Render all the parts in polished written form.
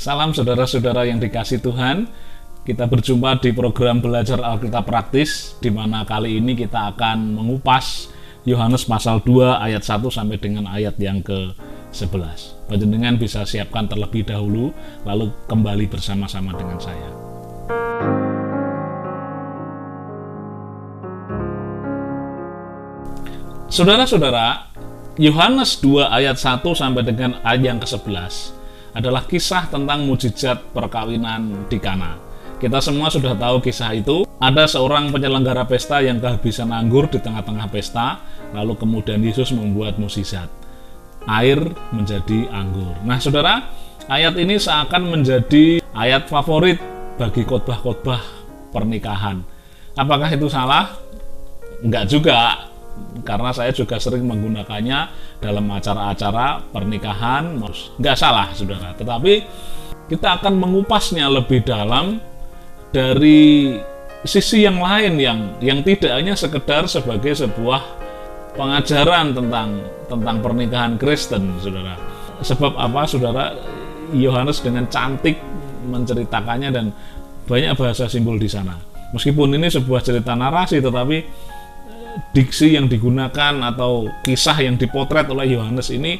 Salam saudara-saudara yang dikasih Tuhan. Kita berjumpa di program Belajar Alkitab Praktis, di mana kali ini kita akan mengupas Yohanes pasal 2 ayat 1 sampai dengan ayat yang ke-11. Panjenengan bisa siapkan terlebih dahulu, lalu kembali bersama-sama dengan saya. Saudara-saudara, Yohanes 2 ayat 1 sampai dengan ayat yang ke-11 adalah kisah tentang mujizat perkawinan di Kana. Kita semua sudah tahu kisah itu. Ada seorang penyelenggara pesta yang kehabisan anggur di tengah-tengah pesta, lalu kemudian Yesus membuat mukjizat. Air menjadi anggur. Nah, saudara, ayat ini seakan menjadi ayat favorit bagi khotbah-khotbah pernikahan. Apakah itu salah? Enggak juga. Karena saya juga sering menggunakannya dalam acara-acara pernikahan. Nggak salah, saudara. Tetapi kita akan mengupasnya lebih dalam dari sisi yang lain yang tidak hanya sekedar sebagai sebuah pengajaran tentang pernikahan Kristen, saudara. Sebab apa, saudara? Yohanes dengan cantik menceritakannya dan banyak bahasa simbol di sana. Meskipun ini sebuah cerita narasi, tetapi diksi yang digunakan atau kisah yang dipotret oleh Yohanes ini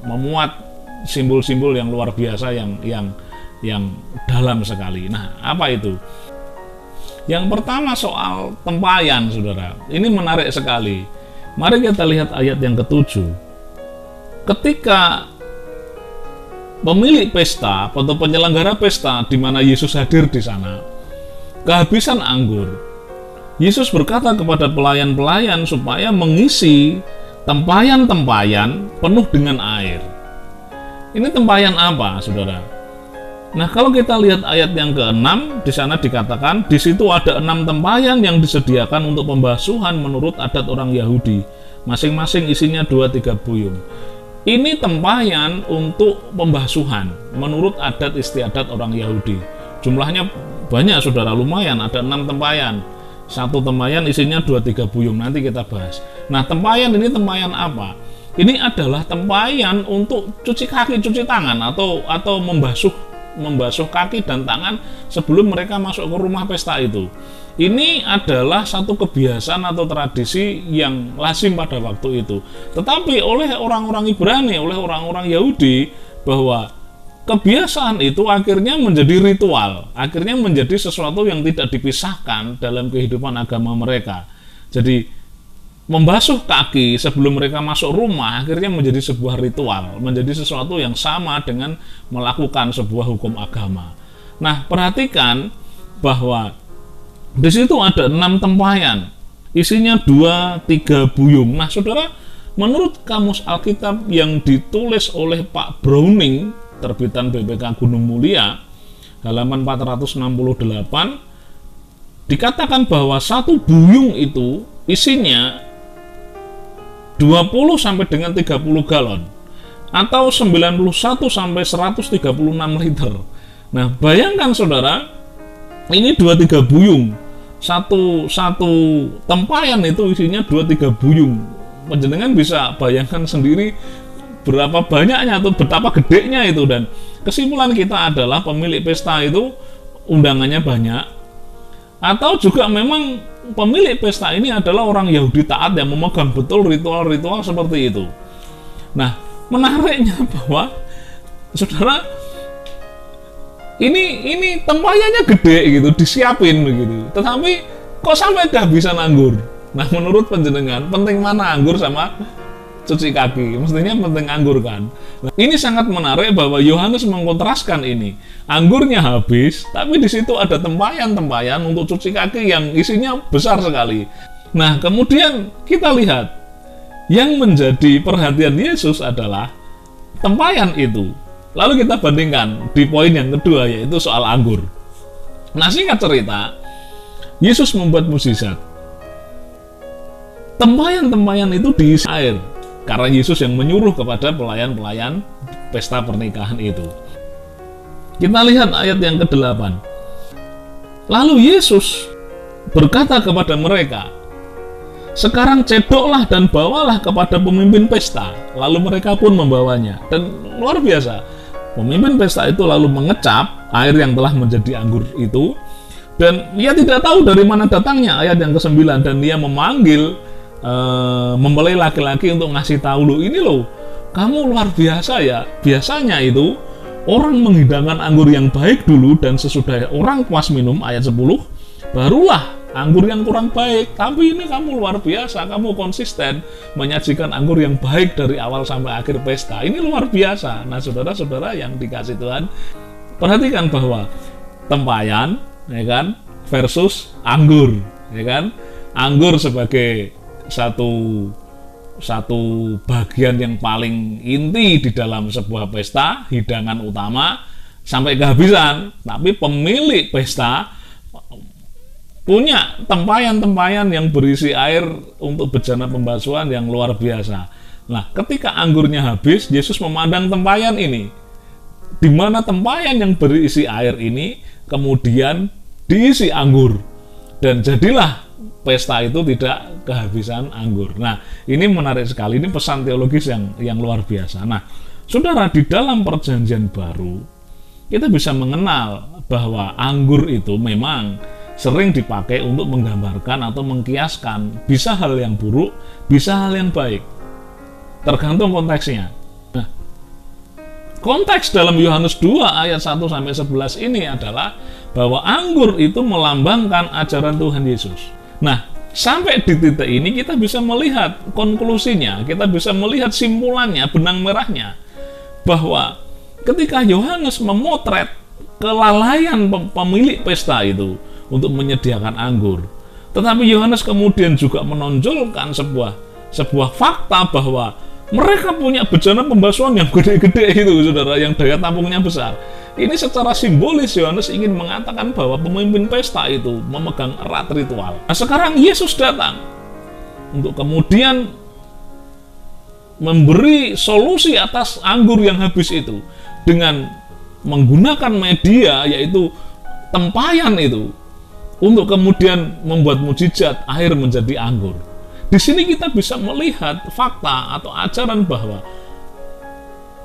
memuat simbol-simbol yang luar biasa yang dalam sekali. Nah, apa itu? Yang pertama soal tempayan, saudara. Ini menarik sekali. Mari kita lihat ayat yang ke-7. Ketika pemilik pesta atau penyelenggara pesta di mana Yesus hadir di sana kehabisan anggur, Yesus berkata kepada pelayan-pelayan supaya mengisi tempayan-tempayan penuh dengan air. Ini tempayan apa, saudara? Nah, kalau kita lihat ayat yang ke-6, di sana dikatakan, di situ ada 6 tempayan yang disediakan untuk pembasuhan menurut adat orang Yahudi. Masing-masing isinya 2-3 buyung. Ini tempayan untuk pembasuhan menurut adat istiadat orang Yahudi. Jumlahnya banyak, saudara, lumayan, ada 6 tempayan. Satu tempayan isinya 2-3 buyung, nanti kita bahas. Nah, tempayan ini tempayan apa? Ini adalah tempayan untuk cuci kaki, cuci tangan atau membasuh kaki dan tangan sebelum mereka masuk ke rumah pesta itu. Ini adalah satu kebiasaan atau tradisi yang lazim pada waktu itu. Tetapi oleh orang-orang Ibrani, oleh orang-orang Yahudi, bahwa kebiasaan itu akhirnya menjadi ritual, akhirnya menjadi sesuatu yang tidak dipisahkan dalam kehidupan agama mereka. Jadi membasuh kaki sebelum mereka masuk rumah akhirnya menjadi sebuah ritual, menjadi sesuatu yang sama dengan melakukan sebuah hukum agama. Nah, perhatikan bahwa di situ ada 6 tempayan, isinya 2-3 buyung. Nah, saudara, menurut Kamus Alkitab yang ditulis oleh Pak Browning, terbitan BPK Gunung Mulia, halaman 468, dikatakan bahwa satu buyung itu isinya 20 sampai dengan 30 galon atau 91 sampai 136 liter. Nah, bayangkan, saudara, ini 2-3 buyung. Satu tempayan itu isinya 2-3 buyung. Panjenengan bisa bayangkan sendiri berapa banyaknya atau betapa gedenya itu. Dan kesimpulan kita adalah pemilik pesta itu undangannya banyak, atau juga memang pemilik pesta ini adalah orang Yahudi taat yang memegang betul ritual-ritual seperti itu. Nah, menariknya bahwa, saudara, ini tempayannya gede gitu, disiapin begitu, tetapi kok sampai kehabisan anggur. Nah, menurut panjenengan penting mana anggur sama cuci kaki? Mestinya penting anggur, kan? Nah, ini sangat menarik bahwa Yohanes mengkontraskan ini. Anggurnya habis, tapi di situ ada tempayan-tempayan untuk cuci kaki yang isinya besar sekali. Nah, kemudian kita lihat yang menjadi perhatian Yesus adalah tempayan itu. Lalu kita bandingkan di poin yang kedua, yaitu soal anggur. Nah, singkat cerita, Yesus membuat mukjizat. Tempayan-tempayan itu diisi air, karena Yesus yang menyuruh kepada pelayan-pelayan pesta pernikahan itu. Kita lihat ayat yang ke-8. Lalu Yesus berkata kepada mereka, "Sekarang cedoklah dan bawalah kepada pemimpin pesta." Lalu mereka pun membawanya. Dan luar biasa, Pemimpin pesta itu lalu mengecap air yang telah menjadi anggur itu, dan ia tidak tahu dari mana datangnya, ayat yang ke-9, dan dia memanggil mempelai laki-laki untuk ngasih tahu, "Loh, ini loh, kamu luar biasa ya. Biasanya itu orang menghidangkan anggur yang baik dulu, dan sesudah orang puas minum," ayat 10, "barulah anggur yang kurang baik. Tapi ini kamu luar biasa, kamu konsisten menyajikan anggur yang baik dari awal sampai akhir pesta. Ini luar biasa." Nah, saudara-saudara yang dikasih Tuhan, perhatikan bahwa tempayan, ya kan, versus anggur, ya kan? Anggur sebagai satu bagian yang paling inti di dalam sebuah pesta, hidangan utama sampai kehabisan. Tapi pemilik pesta punya tempayan-tempayan yang berisi air untuk bejana pembasuhan yang luar biasa. Nah, ketika anggurnya habis, Yesus memandang tempayan ini, di mana tempayan yang berisi air ini kemudian diisi anggur, dan jadilah pesta itu tidak kehabisan anggur. Nah, ini menarik sekali, ini pesan teologis yang luar biasa. Nah, saudara, di dalam perjanjian baru kita bisa mengenal bahwa anggur itu memang sering dipakai untuk menggambarkan atau mengkiaskan, bisa hal yang buruk, bisa hal yang baik, tergantung konteksnya. Nah, konteks dalam Yohanes 2 ayat 1-11 ini adalah bahwa anggur itu melambangkan ajaran Tuhan Yesus. Nah, sampai di titik ini kita bisa melihat konklusinya, kita bisa melihat simpulannya, benang merahnya, bahwa ketika Yohanes memotret kelalaian pemilik pesta itu untuk menyediakan anggur, tetapi Yohanes kemudian juga menonjolkan sebuah fakta bahwa mereka punya bejana pembasuhan yang gede-gede itu, saudara, yang daya tampungnya besar. Ini secara simbolis Yohanes ingin mengatakan bahwa pemimpin pesta itu memegang erat ritual. Nah, sekarang Yesus datang untuk kemudian memberi solusi atas anggur yang habis itu dengan menggunakan media, yaitu tempayan itu, untuk kemudian membuat mukjizat air menjadi anggur. Di sini kita bisa melihat fakta atau ajaran bahwa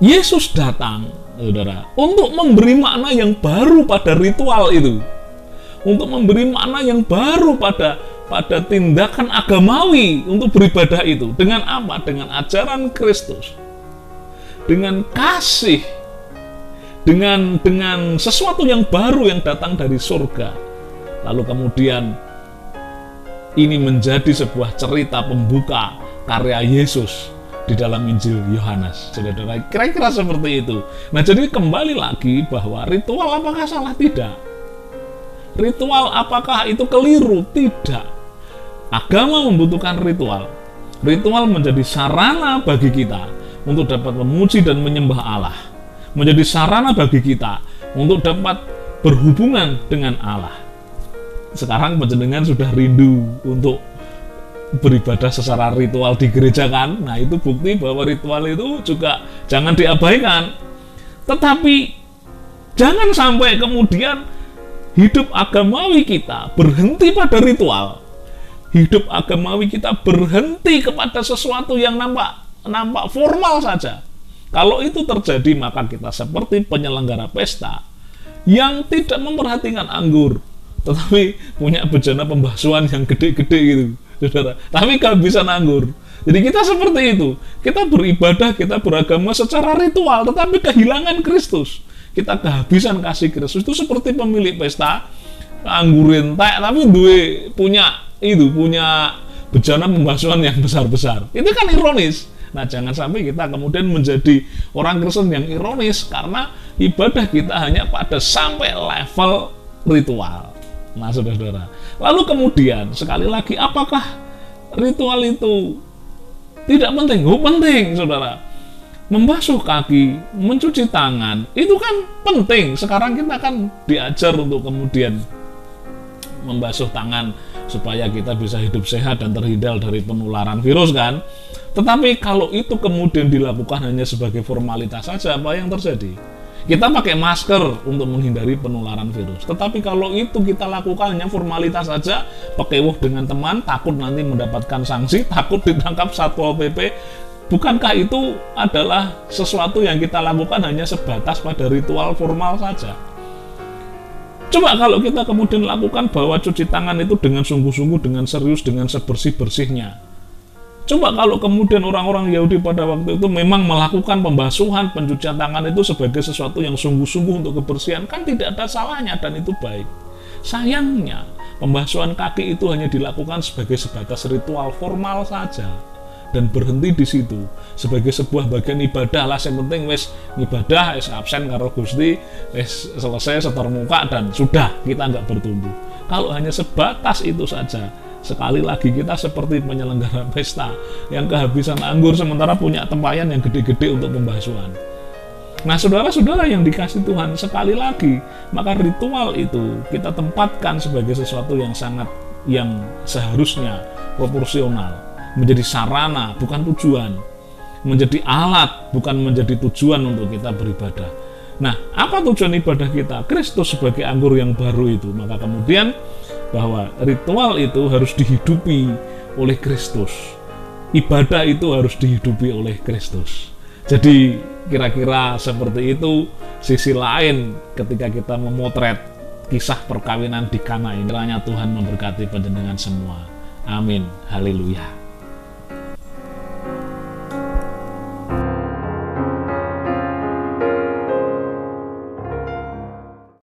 Yesus datang, saudara, untuk memberi makna yang baru pada ritual itu, untuk memberi makna yang baru pada tindakan agamawi untuk beribadah itu. Dengan apa? Dengan ajaran Kristus, dengan kasih, dengan sesuatu yang baru yang datang dari surga. Lalu kemudian ini menjadi sebuah cerita pembuka karya Yesus di dalam Injil Yohanes, saudara. Kira-kira seperti itu. Nah, jadi kembali lagi bahwa ritual apakah salah? Tidak. Ritual apakah itu keliru? Tidak. Agama membutuhkan ritual. Ritual menjadi sarana bagi kita untuk dapat memuji dan menyembah Allah. Menjadi sarana bagi kita untuk dapat berhubungan dengan Allah. Sekarang panjenengan sudah rindu untuk beribadah secara ritual di gereja, kan? Nah, itu bukti bahwa ritual itu juga jangan diabaikan. Tetapi jangan sampai kemudian hidup agamawi kita berhenti pada ritual. Hidup agamawi kita berhenti kepada sesuatu yang nampak formal saja. Kalau itu terjadi, maka kita seperti penyelenggara pesta yang tidak memperhatikan anggur, tetapi punya bejana pembasuhan yang gede-gede gitu, saudara. Tapi kehabisan anggur. Jadi kita seperti itu. Kita beribadah, kita beragama secara ritual, tetapi kehilangan Kristus. Kita kehabisan kasih Kristus. Itu seperti pemilik pesta, anggur entek, tapi punya bejana pembasuhan yang besar-besar. Itu kan ironis. Nah, jangan sampai kita kemudian menjadi orang Kristen yang ironis karena ibadah kita hanya pada sampai level ritual. Nah, saudara-saudara. Lalu kemudian, sekali lagi, apakah ritual itu tidak penting? Oh, penting, saudara. Membasuh kaki, mencuci tangan, itu kan penting. Sekarang kita kan diajar untuk kemudian membasuh tangan supaya kita bisa hidup sehat dan terhindar dari penularan virus, kan? Tetapi kalau itu kemudian dilakukan hanya sebagai formalitas saja, apa yang terjadi? Kita pakai masker untuk menghindari penularan virus. Tetapi kalau itu kita lakukan hanya formalitas saja, pakai dengan teman, takut nanti mendapatkan sanksi, takut ditangkap Satpol PP, Bukankah itu adalah sesuatu yang kita lakukan hanya sebatas pada ritual formal saja? Coba kalau kita kemudian lakukan bahwa cuci tangan itu dengan sungguh-sungguh, dengan serius, dengan sebersih-bersihnya. Coba kalau kemudian orang-orang Yahudi pada waktu itu memang melakukan pembasuhan, pencucian tangan itu sebagai sesuatu yang sungguh-sungguh untuk kebersihan, kan tidak ada salahnya dan itu baik. Sayangnya, pembasuhan kaki itu hanya dilakukan sebagai sebatas ritual formal saja dan berhenti di situ sebagai sebuah bagian ibadah lah. Yang penting wes ibadah, wes absen karo Gusti, wes selesai setor muka dan sudah, kita nggak bertumbuh. Kalau hanya sebatas itu saja, sekali lagi kita seperti penyelenggara pesta yang kehabisan anggur sementara punya tempayan yang gede-gede untuk pembasuhan. Nah, saudara-saudara yang dikasih Tuhan, sekali lagi, maka ritual itu kita tempatkan sebagai sesuatu yang seharusnya proporsional, menjadi sarana bukan tujuan, menjadi alat bukan menjadi tujuan untuk kita beribadah. Nah, apa tujuan ibadah kita? Kristus sebagai anggur yang baru itu. Maka kemudian bahwa ritual itu harus dihidupi oleh Kristus, ibadah itu harus dihidupi oleh Kristus. Jadi kira-kira seperti itu sisi lain ketika kita memotret kisah perkawinan di Kana ini. Kiranya Tuhan memberkati panjenengan semua. Amin. Haleluya.